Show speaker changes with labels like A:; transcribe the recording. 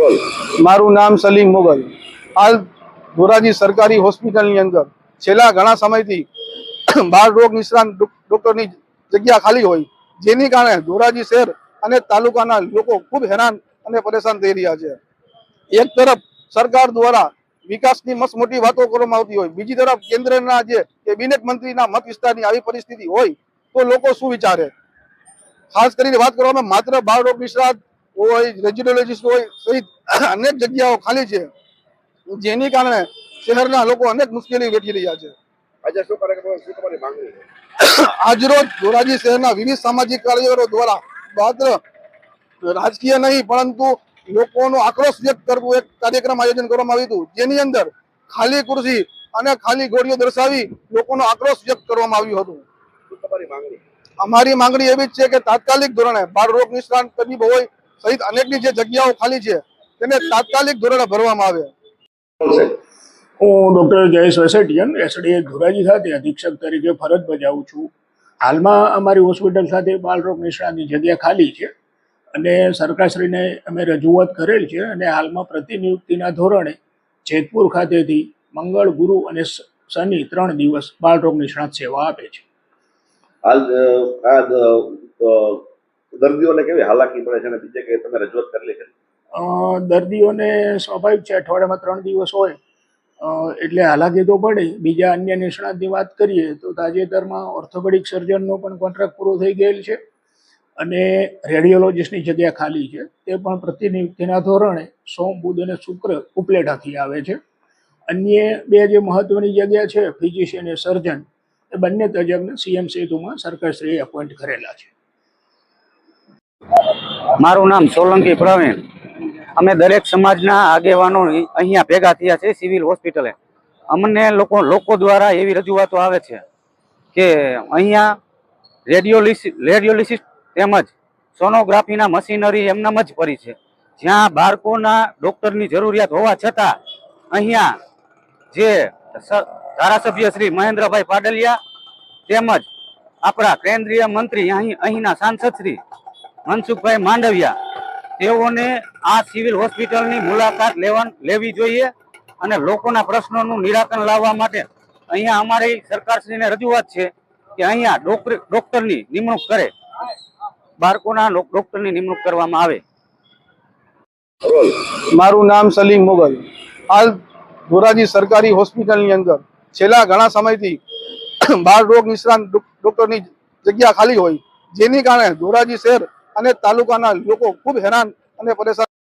A: મારું નામ સલીમ મોગલ। હાલ ધોરાજી સરકારી હોસ્પિટલની અંદર છેલ્લા ઘણા સમયથી બાળ રોગ નિષ્ણાત ડોક્ટરની જગ્યા ખાલી હોય, જેની કારણે ધોરાજી શહેર અને તાલુકાના લોકો ખૂબ હેરાન અને પરેશાન થઈ રહ્યા છે। એક તરફ સરકાર દ્વારા વિકાસની મસ્ત મોટી વાતો કરવામાં આવતી હોય, બીજી તરફ કેન્દ્રના જે કેબિનેટ મંત્રીના મત વિસ્તારની આવી પરિસ્થિતિ હોય તો લોકો શું વિચારે? ખાસ કરીને વાત કરવામાં માત્ર બાળ રોગ નિષ્ણાત હોય, રેડિયોલોજીસ્ટ હોય સહિત અનેક જગ્યાઓ ખાલી છે, જેની કારણે શહેરના લોકો અનેક મુશ્કેલી વેઠી રહ્યા છે। આજરોજ ધોરાજી શહેરના વિવિધ સામાજિક કાર્યકરો દ્વારા માત્ર રાજકીય નહીં પરંતુ લોકોનો આક્રોશ વ્યક્ત કરવું એક કાર્યક્રમ આયોજન કરવામાં આવ્યું હતું, જેની અંદર ખાલી ખુરશી અને ખાલી ગોળીઓ દર્શાવી લોકોનો આક્રોશ વ્યક્ત કરવામાં આવ્યું હતું। અમારી માંગણી એવી જ છે કે તાત્કાલિક ધોરણે બાળ રોગ નિષ્ણાત તબીબ હોય સહિત અનેકની જે જગ્યાઓ ખાલી છે તેને તાત્કાલિક ધોરણે ભરવામાં આવે।
B: હું ડૉક્ટર જયેશ વસેટિયન એસડીએ ધોરાજી ખાતે અધિક્ષક તરીકે ફરજ બજાવું છું। હાલમાં અમારી હોસ્પિટલ ખાતે બાળરોગ નિષ્ણાતની જગ્યા ખાલી છે અને સરકારશ્રીને અમે રજૂઆત કરેલ છે અને હાલમાં પ્રતિનિયુક્તિના ધોરણે જેતપુર ખાતેથી મંગળ, ગુરુ અને શનિ 3 દિવસ બાળરોગ નિષ્ણાત સેવા આપે છે।
C: હાલ દર્દીઓને કેવી હાલાકી પડે છે અને બીજે કે તમે રજૂઆત કરેલી છે?
B: દર્દીઓને સ્વાભાવિક છે, અઠવાડિયામાં 3 દિવસ હોય એટલે હાલાકી તો પડે। બીજા અન્ય નિષ્ણાતની વાત કરીએ તો તાજેતરમાં ઓર્થોપેડિક સર્જનનો પણ કોન્ટ્રાક્ટ પૂરો થઈ ગયેલ છે અને રેડિયોલોજીસ્ટની જગ્યા ખાલી છે, તે પણ પ્રતિનિયુક્તિના ધોરણે સોમ, બુધ અને શુક્ર ઉપલેટાથી આવે છે। અન્ય 2 જે મહત્વની જગ્યા છે ફિઝિશિયન અને સર્જન, એ બંને તજજ્ઞ સીએમ સેતુમાં સરકારશ્રીએ એપોઇન્ટ કરેલા છે।
D: મારું નામ સોલંકી પ્રવીણ। અમે દરેક સમાજના આગેવાનો અહીંયા ભેગા થયા છે સિવિલ હોસ્પિટલે। અમને લોકો દ્વારા એવી રજૂઆતો આવે છે કે અહીંયા રેડિયોલિસિસ્ટ તેમજ સોનોગ્રાફીના મશીનરી એમનામ જ પડી છે, જ્યાં બાળકોના ડૉક્ટરની જરૂરિયાત હોવા છતાં અહીંયા જે ધારાસભ્ય શ્રી મહેન્દ્રભાઈ પાડલિયા તેમજ આપણા કેન્દ્રીય મંત્રી અહીંના સાંસદ શ્રી મનસુખભાઈ માંડવિયા, તેઓને આ સિવિલ હોસ્પિટલની મુલાકાત લેવી જોઈએ અને લોકોના પ્રશ્નોનું નિરાકરણ લાવવા માટે અહીંયા અમારી સરકારશ્રીને રજૂઆત છે કે અહીંયા ડૉક્ટરની નિમણૂક કરે, બાળકોના ડૉક્ટરની નિમણૂક કરવામાં આવે।
A: મારું નામ સલીમ મોગલ। હાલ ધોરાજી સરકારી હોસ્પિટલની અંદર છેલ્લા ઘણા સમયથી બાળ રોગ નિષ્ણાત ડોક્ટરની જગ્યા ખાલી હોય, જેની કારણે ધોરાજી શહેર અને તાલુકાના લોકો ખૂબ હેરાન અને પરેશાન